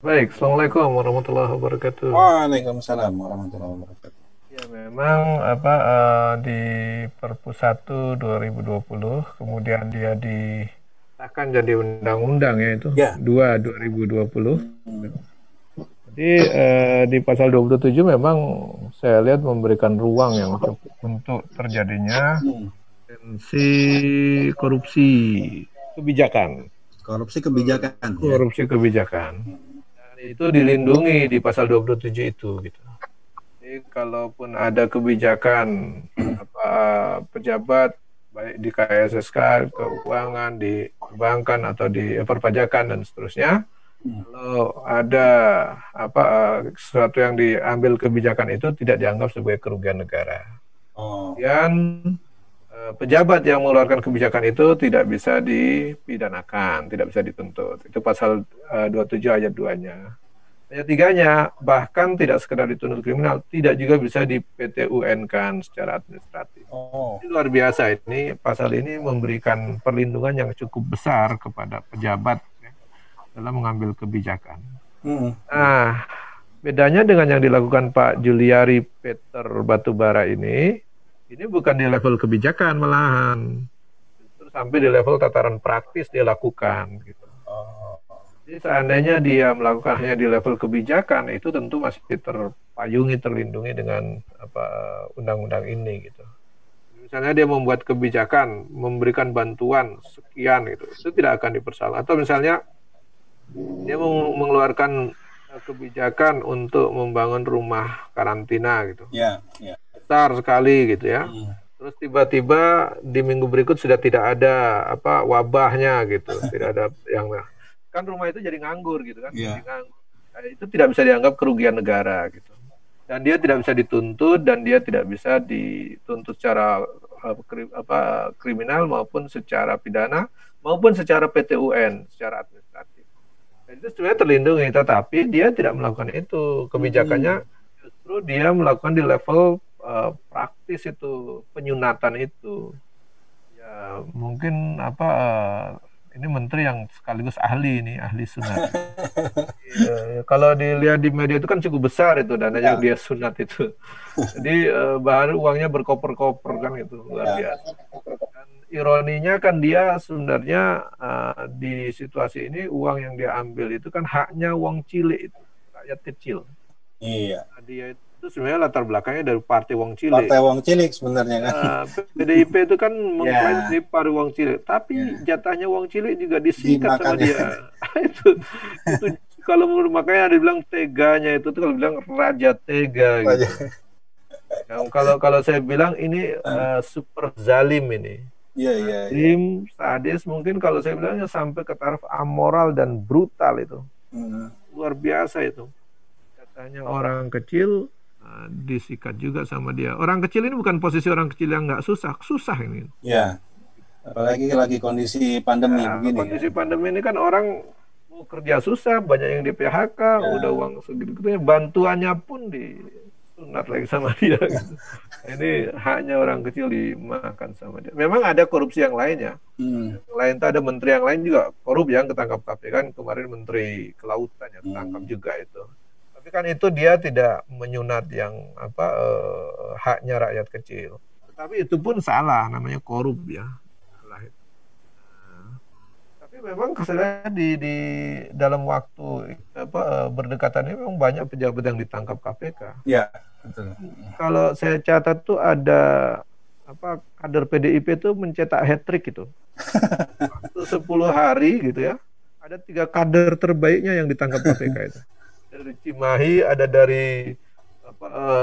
Baik, Assalamualaikum warahmatullahi wabarakatuh. Waalaikumsalam warahmatullahi wabarakatuh. Ya, memang di Perpu 1 2020, kemudian dia disahkan jadi undang-undang ya itu Ya, 2 2020. hmm, Jadi di pasal 27 memang saya lihat memberikan ruang yang cukup untuk terjadinya hmm. potensi korupsi kebijakan. Korupsi kebijakan ya. Korupsi kebijakan. Dan itu dilindungi di pasal 27 itu gitu. Jadi kalaupun ada kebijakan apa pejabat baik di KSSK, keuangan, di perbankan atau di perpajakan dan seterusnya, Hmm. kalau ada sesuatu yang diambil kebijakan itu tidak dianggap sebagai kerugian negara. Oh, Kemudian pejabat yang mengeluarkan kebijakan itu tidak bisa dipidanakan, tidak bisa dituntut. Itu pasal 27 ayat 2-nya. Ayat tiganya, bahkan tidak sekedar dituntut kriminal, tidak juga bisa di PTUN-kan secara administratif. oh, Ini luar biasa ini, pasal ini memberikan perlindungan yang cukup besar kepada pejabat ya, dalam mengambil kebijakan. hmm. Nah, bedanya dengan yang dilakukan Pak Juliari Peter Batubara ini bukan di level kebijakan malahan, terus sampai di level tataran praktis dia lakukan gitu. Oh, Jadi seandainya dia melakukan hanya di level kebijakan, itu tentu masih terpayungi, terlindungi dengan undang-undang ini gitu. Misalnya dia membuat kebijakan, memberikan bantuan sekian gitu, itu tidak akan dipersoalkan. Atau misalnya dia mengeluarkan kebijakan untuk membangun rumah karantina gitu, ya, ya. besar sekali gitu ya. Hmm. Terus tiba-tiba di minggu berikut sudah tidak ada wabahnya gitu, tidak ada yang kan rumah itu jadi nganggur gitu kan, jadi Ya. nganggur. Nah, itu tidak bisa dianggap kerugian negara gitu. Dan dia tidak bisa dituntut dan dia tidak bisa dituntut secara kriminal maupun secara pidana maupun secara PTUN, secara administratif. Dan itu sebenarnya terlindungi, tetapi dia tidak melakukan itu. Hmm. Kebijakannya justru dia melakukan di level praktis itu, penyunatan itu. Ya, mungkin ini menteri yang sekaligus ahli ini, ahli sunat. Kalau dilihat di media itu kan cukup besar itu dana yang Ya, dia sunat itu. Jadi bahan uangnya berkoper-koper kan itu luar ya. biasa. Dan ironinya kan dia sebenarnya di situasi ini uang yang dia ambil itu kan haknya uang cilik itu, rakyat kecil. Iya. Nah, dia itu sebenarnya latar belakangnya dari partai uang cilik. Partai wong cilik sebenarnya kan. Ya, PDIP itu kan mengklaim Ya, sendiri paru uang cilik, tapi ya. jatahnya uang cilik juga disikat sama Dimakan ya. dia. Itu kalau menurut makanya ada bilang teganya itu tuh kalau bilang raja tega gitu. Yang kalau kalau saya bilang ini super zalim ini. Iya, iya, iya. Zalim, sadis mungkin kalau saya bilangnya sampai ke taraf amoral dan brutal itu. Hmm. Luar biasa itu. Katanya orang kecil disikat juga sama dia. Orang kecil ini bukan posisi orang kecil yang nggak susah, susah ini. Ya, apalagi lagi kondisi pandemi Ya, begini kan. kondisi pandemi ini kan orang mau kerja susah, banyak yang di PHK, udah Ya. uang segitu-gitunya, bantuannya pun disunat lagi sama dia gitu. Ini haknya orang kecil dimakan sama dia. Memang ada korupsi yang lainnya. Hmm. Yang lain tuh ada menteri yang lain juga korup yang ketangkap KPK kan kemarin menteri kelautan ya ketangkap Hmm. juga itu. Tapi kan itu dia tidak menyunat yang haknya rakyat kecil. Tapi itu pun salah, namanya korup ya. Salah itu. Tapi memang saya di dalam waktu berdekatan ini memang banyak pejabat yang ditangkap KPK. Ya, betul. Kalau saya catat tuh ada kader PDIP itu mencetak hat trick gitu. Waktu 10 hari gitu ya. Ada 3 kader terbaiknya yang ditangkap KPK itu. Dari Cimahi, ada dari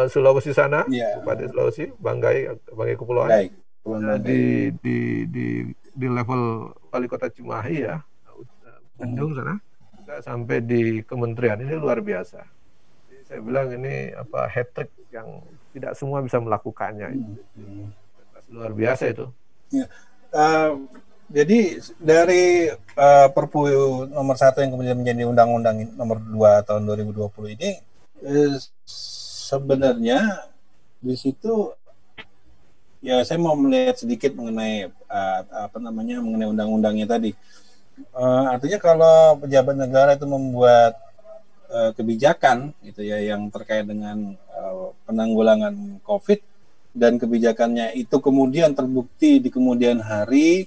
Sulawesi sana, Iya, Bupati Sulawesi, Banggai Kepulauan. baik. Pulau Ada Banggai. di level wali kota Cimahi ya, Hmm. Bandung sana, juga sampai di kementerian. Ini luar biasa. Jadi saya bilang ini hat trick yang tidak semua bisa melakukannya. Hmm. Hmm. Luar biasa itu. Ya. Eh, jadi dari Perpu nomor 1 yang kemudian menjadi Undang-Undang nomor 2 tahun 2020 ini sebenarnya di situ ya saya mau melihat sedikit mengenai mengenai undang-undangnya tadi. Artinya kalau pejabat negara itu membuat kebijakan itu ya yang terkait dengan penanggulangan COVID, dan kebijakannya itu kemudian terbukti di kemudian hari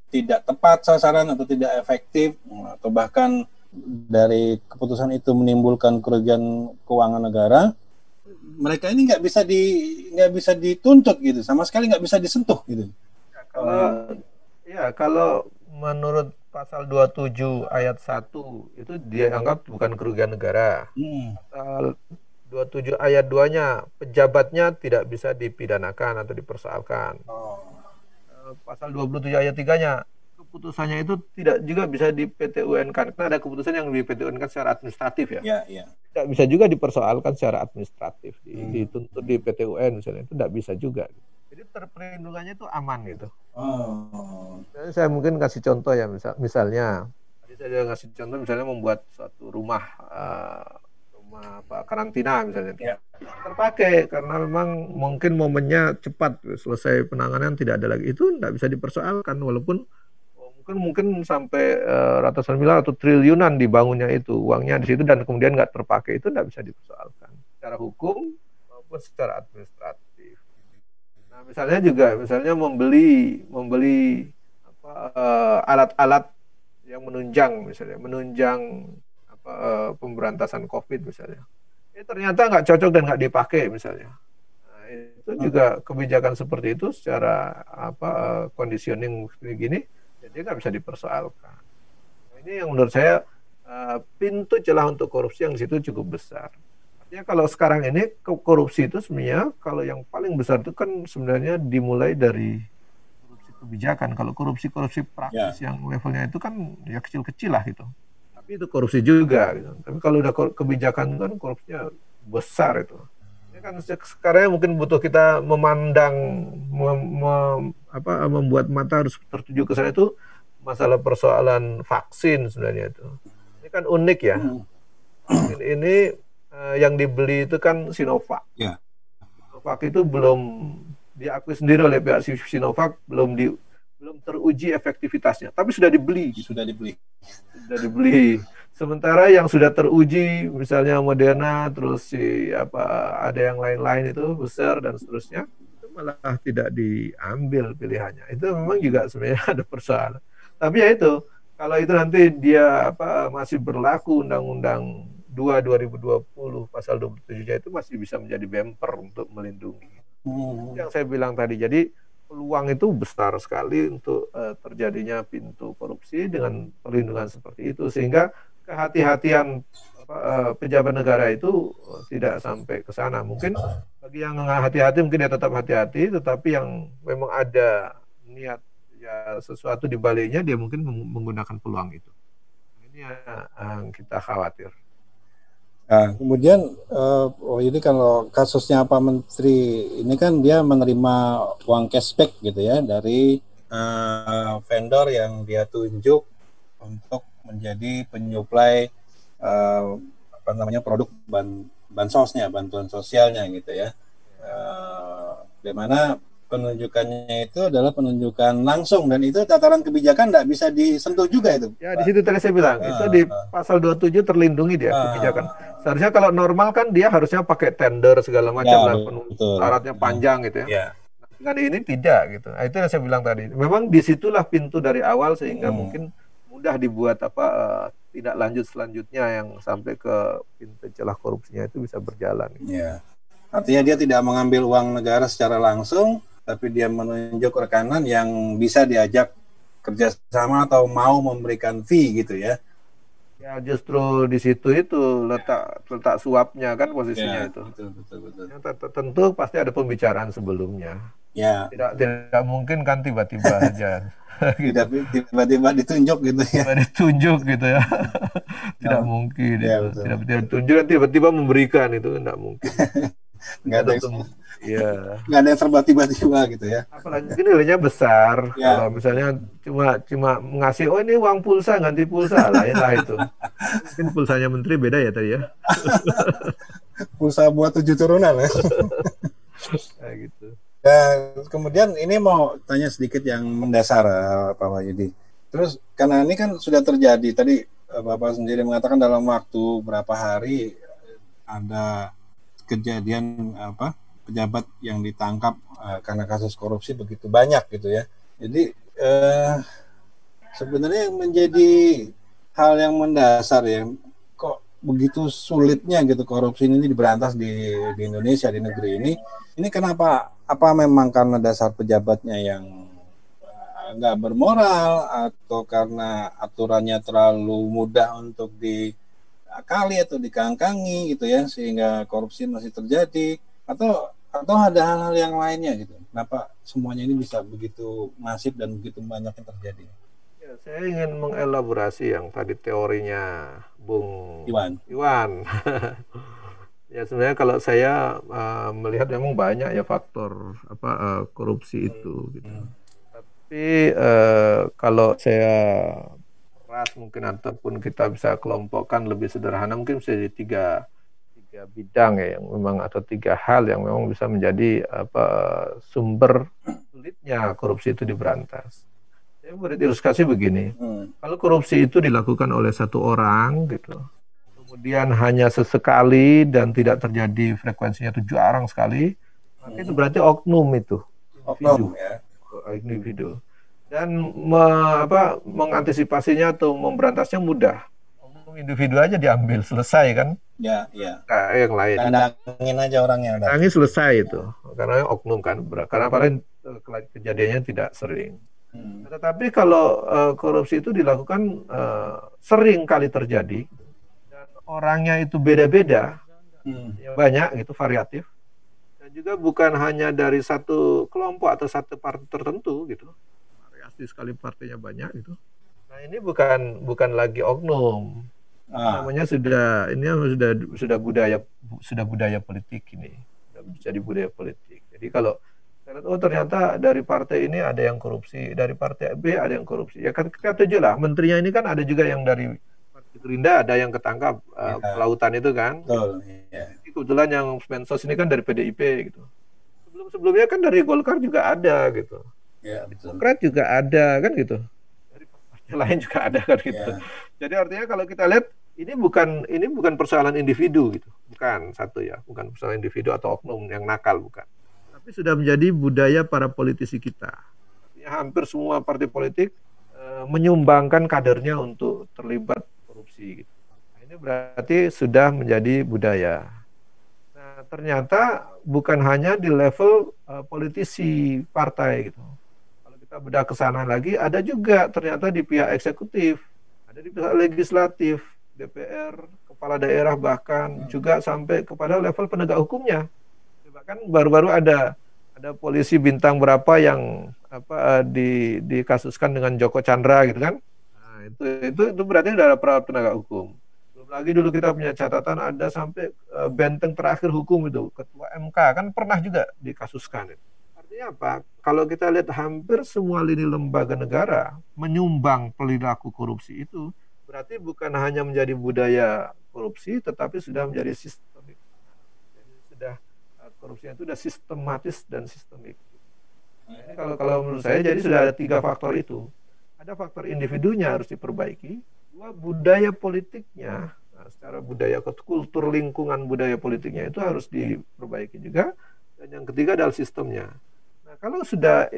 tidak tepat sasaran atau tidak efektif, atau bahkan dari keputusan itu menimbulkan kerugian keuangan negara, mereka ini nggak bisa dituntut gitu, sama sekali nggak bisa disentuh gitu. Kalau menurut pasal 27 ayat 1 itu dianggap bukan kerugian negara. Pasal 27 ayat 2-nya, pejabatnya tidak bisa dipidanakan atau dipersoalkan. Pasal 27 ayat 3-nya, keputusannya itu tidak juga bisa di PT-UN-kan, karena ada keputusan yang di PT-UN-kan secara administratif ya. Tidak bisa juga dipersoalkan secara administratif, dituntut di PT-UN misalnya, itu tidak bisa juga. Jadi perlindungannya itu aman gitu. Saya mungkin kasih contoh ya, misalnya tadi saya ngasih contoh misalnya membuat suatu rumah karantina misalnya, terpakai karena memang mungkin momennya cepat selesai penanganan, tidak ada lagi, itu tidak bisa dipersoalkan walaupun mungkin sampai ratusan miliar atau triliunan dibangunnya itu, uangnya di situ dan kemudian nggak terpakai, itu tidak bisa dipersoalkan secara hukum maupun secara administratif. Nah, misalnya membeli alat-alat yang menunjang pemberantasan COVID misalnya, ternyata nggak cocok dan nggak dipakai misalnya. Nah, itu juga kebijakan seperti itu secara conditioning begini, jadi nggak bisa dipersoalkan. Nah, ini yang menurut saya pintu celah untuk korupsi yang di situ cukup besar. Artinya kalau sekarang ini korupsi itu sebenarnya kalau yang paling besar itu kan sebenarnya dimulai dari korupsi kebijakan. Kalau korupsi praktis yang levelnya itu kan ya kecil-kecil lah gitu. Tapi itu korupsi juga gitu. Tapi kalau udah kebijakan kan korupsinya besar itu. Ini kan sekarang mungkin butuh kita memandang membuat mata harus tertuju ke sana, itu masalah persoalan vaksin sebenarnya itu. Ini kan unik ya. Ini yang dibeli itu kan Sinovac. Sinovac itu belum diakui sendiri oleh pihak Sinovac, belum teruji efektivitasnya, tapi sudah dibeli. Sementara yang sudah teruji misalnya Moderna, terus ada yang lain-lain itu besar dan seterusnya, itu malah tidak diambil pilihannya. Itu memang juga sebenarnya ada persoalan. Tapi ya itu, kalau itu nanti dia masih berlaku Undang-Undang 2020 pasal 27-nya, itu masih bisa menjadi bumper untuk melindungi. Yang saya bilang tadi, jadi peluang itu besar sekali untuk terjadinya pintu korupsi dengan perlindungan seperti itu, sehingga kehati-hatian pejabat negara itu tidak sampai ke sana. Mungkin bagi yang hati-hati mungkin dia tetap hati-hati, tetapi yang memang ada niat ya sesuatu di baliknya, dia mungkin menggunakan peluang itu. Ini yang kita khawatir. Nah, kemudian ini kalau kasusnya Pak Menteri ini kan dia menerima uang cashback gitu ya dari vendor yang dia tunjuk untuk menjadi penyuplai produk bansosnya, bantuan sosialnya gitu ya. Di mana penunjukannya itu adalah penunjukan langsung, dan itu tataran kebijakan tidak bisa disentuh juga itu. Ya, di situ tadi saya bilang, itu di pasal 27 terlindungi dia kebijakan. Seharusnya kalau normal kan dia harusnya pakai tender segala macam lah, syaratnya panjang gitu ya. Kan ini tidak gitu. Nah, itu yang saya bilang tadi. Memang disitulah pintu dari awal, sehingga mungkin mudah dibuat tidak lanjut selanjutnya yang sampai ke pintu celah korupsinya itu bisa berjalan. Iya. Artinya dia tidak mengambil uang negara secara langsung, tapi dia menunjuk rekanan yang bisa diajak kerjasama atau mau memberikan fee gitu ya. Ya justru di situ itu letak suapnya kan posisinya ya, itu. Betul. Ya, tentu pasti ada pembicaraan sebelumnya. Ya. Tidak mungkin kan tiba-tiba aja. Tiba-tiba ditunjuk gitu ya. Ditunjuk gitu ya. Tidak mungkin. Ya, itu. Tidak ditunjuk dan tiba-tiba memberikan, itu tidak mungkin. Nggak ada yang serba tiba-tiba gitu ya. Apalagi nilainya besar. Ya. Kalau misalnya cuma ngasih, ini uang pulsa, ganti pulsa, lain lah itu. Mungkin pulsanya menteri beda ya tadi ya. Pulsa buat 7 turunan ya. Kayak gitu. Dan kemudian ini mau tanya sedikit yang mendasar Pak Wahyudi. Terus karena ini kan sudah terjadi tadi Bapak sendiri mengatakan dalam waktu berapa hari ada kejadian pejabat yang ditangkap karena kasus korupsi begitu banyak gitu ya. Jadi sebenarnya yang menjadi hal yang mendasar ya, kok begitu sulitnya gitu korupsi ini diberantas di Indonesia, di negeri ini. Ini kenapa? Apa memang karena dasar pejabatnya yang nggak bermoral, atau karena aturannya terlalu mudah untuk diakali atau dikangkangi gitu ya, sehingga korupsi masih terjadi, atau ada hal-hal yang lainnya gitu? Kenapa semuanya ini bisa begitu masif dan begitu banyak yang terjadi? Ya, saya ingin mengelaborasi yang tadi teorinya Bung Iwan. Ya sebenarnya kalau saya melihat memang banyak ya faktor korupsi itu gitu. Tapi kalau saya ras mungkin ataupun kita bisa kelompokkan lebih sederhana mungkin bisa jadi tiga bidang ya yang memang, atau tiga hal yang memang bisa menjadi sumber sulitnya korupsi itu diberantas. Saya beri ilustrasi begini, kalau korupsi itu dilakukan oleh satu orang gitu, kemudian hanya sesekali dan tidak terjadi frekuensinya itu jarang sekali, maka itu berarti oknum itu, individu. Dan mengantisipasinya atau memberantasnya mudah. Oknum individu aja diambil, selesai kan? Ya, ya. Nah, yang lain. Kandangin aja orangnya. Kandangin selesai itu, karena oknum kan, karena paling kejadiannya tidak sering. Tetapi kalau korupsi itu dilakukan sering kali terjadi dan orangnya itu beda-beda, ya banyak gitu, variatif, dan juga bukan hanya dari satu kelompok atau satu partai tertentu gitu, variasi sekali partainya banyak gitu. Nah ini bukan lagi oknum, namanya sudah budaya politik ini, sudah jadi budaya politik. Jadi kalau ternyata dari partai ini ada yang korupsi, dari partai B ada yang korupsi. Ya kan kita tujuh lah, menterinya ini kan ada juga yang dari Partai Gerindra, ada yang ketangkap pelautan itu kan. Kebetulan yang Mensos ini kan dari PDIP gitu. Sebelumnya kan dari Golkar juga ada gitu. Demokrat juga ada kan gitu. Dari partai lain juga ada kan gitu. Jadi artinya kalau kita lihat ini bukan persoalan individu gitu. Bukan satu ya, bukan persoalan individu atau oknum yang nakal, bukan. Tapi sudah menjadi budaya para politisi kita. Ya, hampir semua partai politik menyumbangkan kadernya untuk terlibat korupsi. Gitu. Nah, ini berarti sudah menjadi budaya. Nah, ternyata bukan hanya di level politisi partai gitu. Kalau kita bedah ke sana lagi, ada juga ternyata di pihak eksekutif, ada di pihak legislatif, DPR, kepala daerah, bahkan juga sampai kepada level penegak hukumnya. Kan baru-baru ada polisi bintang berapa yang dikasuskan dengan Joko Chandra gitu kan. Nah, itu berarti ada penegak hukum. Belum lagi dulu kita punya catatan ada sampai benteng terakhir hukum itu, ketua MK kan pernah juga dikasuskan. Artinya apa? Kalau kita lihat hampir semua lini lembaga negara menyumbang perilaku korupsi itu, berarti bukan hanya menjadi budaya korupsi tetapi sudah menjadi sistemik. Jadi sudah korupsinya itu sudah sistematis dan sistemik. Nah, ini kalau menurut saya jadi sudah ada 3 faktor itu. Ada faktor individunya harus diperbaiki, 2 budaya politiknya, secara budaya kultur lingkungan budaya politiknya itu harus diperbaiki juga, dan yang ketiga adalah sistemnya. Nah kalau sudah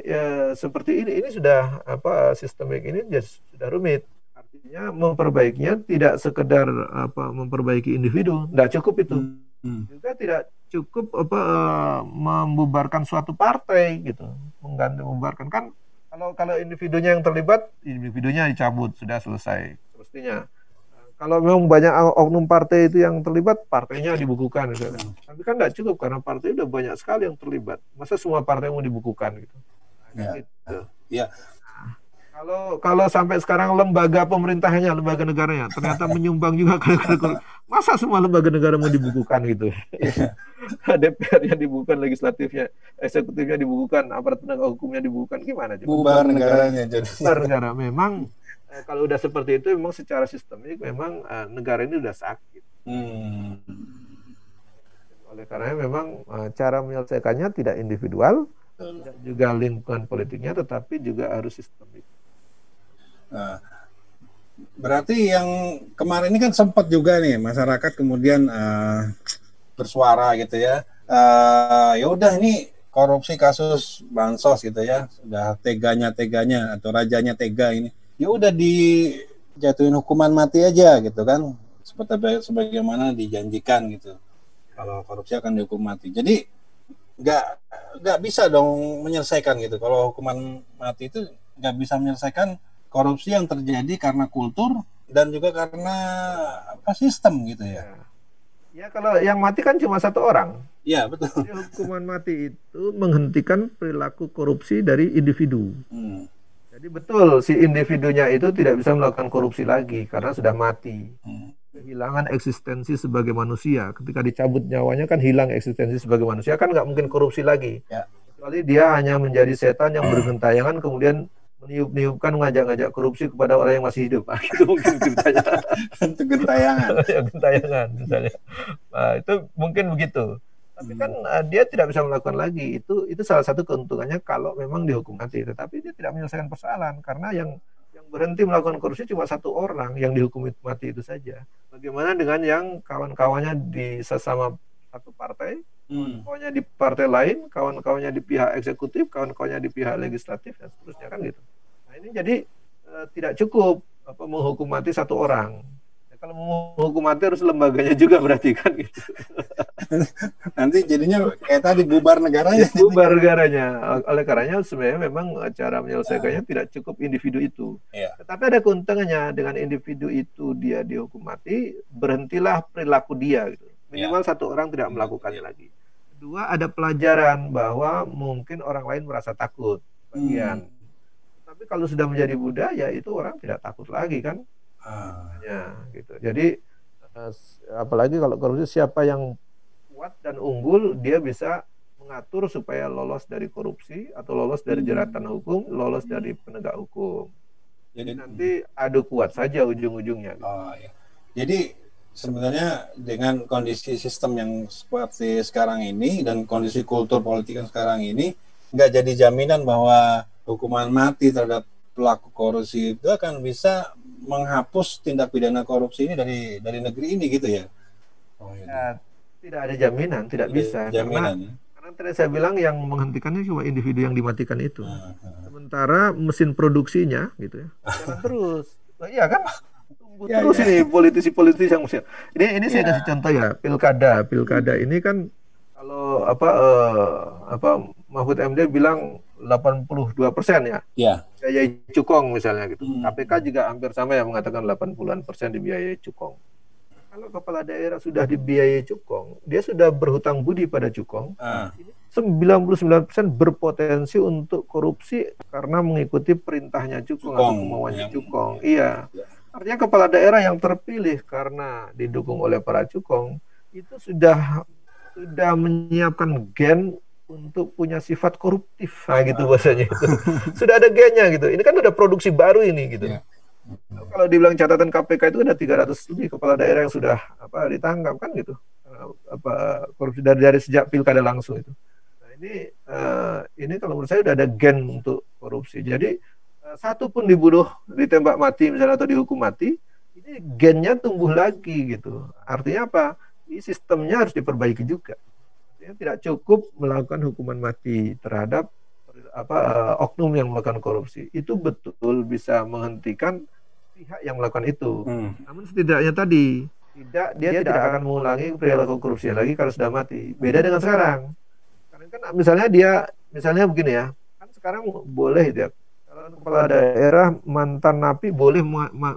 seperti ini sudah sistemik ini sudah rumit. Artinya memperbaikinya tidak sekedar memperbaiki individu, tidak cukup itu. Juga tidak cukup membubarkan suatu partai gitu, membubarkan kan kalau individunya yang terlibat, individunya dicabut, sudah selesai semestinya. Kalau memang banyak oknum partai itu yang terlibat, partainya dibukukan gitu. Tapi kan tidak cukup karena partai udah banyak sekali yang terlibat, masa semua partai mau dibukukan gitu. Gitu. Kalau sampai sekarang lembaga pemerintahnya, lembaga negaranya ternyata menyumbang juga masa semua lembaga negara mau dibukukan gitu. DPR-nya dibukukan, legislatifnya, eksekutifnya dibukukan, aparat penegak hukumnya dibukukan, gimana? Bubar negaranya jadi. Bubar negara. Memang kalau udah seperti itu memang secara sistemik memang negara ini udah sakit. Oleh karena memang cara menyelesaikannya tidak individual, tidak juga lingkungan politiknya, tetapi juga harus sistemik. Nah, Berarti yang kemarin ini kan sempat juga nih masyarakat kemudian bersuara gitu ya. Ya udah ini korupsi kasus bansos gitu ya, sudah teganya atau rajanya tega ini. Ya udah dijatuhin hukuman mati aja gitu kan, seperti sebagaimana dijanjikan gitu. Kalau korupsi akan dihukum mati. Jadi nggak bisa dong menyelesaikan gitu. Kalau hukuman mati itu nggak bisa menyelesaikan korupsi yang terjadi karena kultur dan juga karena apa sistem gitu ya. Ya kalau yang mati kan cuma satu orang. Iya betul. Jadi hukuman mati itu menghentikan perilaku korupsi dari individu. Jadi betul si individunya itu tidak bisa melakukan korupsi lagi karena sudah mati. Kehilangan eksistensi sebagai manusia. Ketika dicabut nyawanya kan hilang eksistensi sebagai manusia, kan nggak mungkin korupsi lagi. Ya. Kecuali dia hanya menjadi setan yang bergentayangan kemudian meniup-niupkan ngajak-ngajak korupsi kepada orang yang masih hidup. Nah, itu mungkin ceritanya. Itu gentayangan. Ya, gentayangan misalnya. Nah, itu mungkin begitu. Tapi kan dia tidak bisa melakukan lagi. Itu salah satu keuntungannya kalau memang dihukum mati. Tetapi dia tidak menyelesaikan persoalan karena yang berhenti melakukan korupsi cuma satu orang yang dihukum mati itu saja. Bagaimana dengan yang kawan-kawannya di sesama satu partai, kawan-kawannya di partai lain, kawan-kawannya di pihak eksekutif, kawan-kawannya di pihak legislatif, dan seterusnya kan gitu. Nah ini jadi tidak cukup menghukum mati satu orang. Ya, kalau menghukum mati harus lembaganya juga berarti kan gitu. Nanti jadinya kayak tadi bubar negaranya. Bubar negaranya. Oleh karenanya sebenarnya memang cara menyelesaikannya tidak cukup individu itu. Ya. Tetapi ada keuntungannya dengan individu itu dia dihukum mati, berhentilah perilaku dia gitu. Minimal satu orang tidak melakukannya lagi. Kedua, ada pelajaran bahwa mungkin orang lain merasa takut bagian. Tapi kalau sudah menjadi budaya itu orang tidak takut lagi kan. Ya, gitu. Jadi apalagi kalau korupsi, siapa yang kuat dan unggul dia bisa mengatur supaya lolos dari korupsi atau lolos dari jeratan hukum, lolos dari penegak hukum. Jadi nanti adu kuat saja ujung-ujungnya. Ya. Jadi sebenarnya dengan kondisi sistem yang seperti sekarang ini dan kondisi kultur politik yang sekarang ini, nggak jadi jaminan bahwa hukuman mati terhadap pelaku korupsi itu akan bisa menghapus tindak pidana korupsi ini dari negeri ini gitu ya? Ya, tidak ada jaminan, tidak bisa. Karena tadi saya bilang yang menghentikannya cuma individu yang dimatikan itu. Sementara mesin produksinya gitu ya, jalan terus. Nah, iya kan? Terus ini politisi-politisi yang usia. Ini saya kasih contoh ya, pilkada ini kan kalau Mahfud MD bilang 82% ya. Biaya cukong misalnya gitu. KPK juga hampir sama ya mengatakan 80% dibiayai cukong. Kalau kepala daerah sudah dibiayai cukong, dia sudah berhutang budi pada cukong. 99% berpotensi untuk korupsi karena mengikuti perintahnya cukong atau kemauannya cukong. Iya. Artinya kepala daerah yang terpilih karena didukung oleh para cukong itu sudah menyiapkan gen untuk punya sifat koruptif. Nah gitu bahasanya itu. Sudah ada gennya gitu. Ini kan udah produksi baru ini gitu. Kalau dibilang catatan KPK itu ada 300 lebih kepala daerah yang sudah ditangkap kan gitu. Korupsi dari sejak pilkada langsung itu. Nah ini kalau menurut saya udah ada gen untuk korupsi. Jadi satu pun dibunuh, ditembak mati misalnya atau dihukum mati, ini gennya tumbuh lagi gitu. Artinya apa? Ini sistemnya harus diperbaiki juga. Artinya tidak cukup melakukan hukuman mati terhadap oknum yang melakukan korupsi. Itu betul bisa menghentikan pihak yang melakukan itu. Namun setidaknya tadi dia tidak akan mengulangi perilaku korupsi lagi kalau sudah mati. Beda dengan sekarang. Karena kan misalnya begini ya, kan sekarang boleh ya. Kepala daerah mantan napi boleh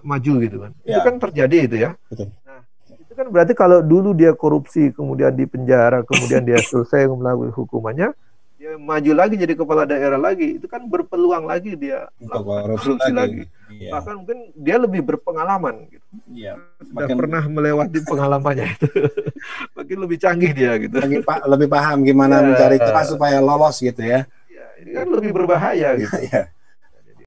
maju gitu kan. Itu kan terjadi itu ya. Nah, itu kan berarti kalau dulu dia korupsi kemudian di penjara, kemudian dia selesai melalui hukumannya, dia maju lagi jadi kepala daerah lagi, itu kan berpeluang lagi dia korupsi lagi. Bahkan mungkin dia lebih berpengalaman gitu. Sudah pernah melewati pengalamannya itu. Makin lebih canggih dia gitu. Lebih paham gimana mencari celah supaya lolos gitu ya. Ini kan lebih berbahaya gitu.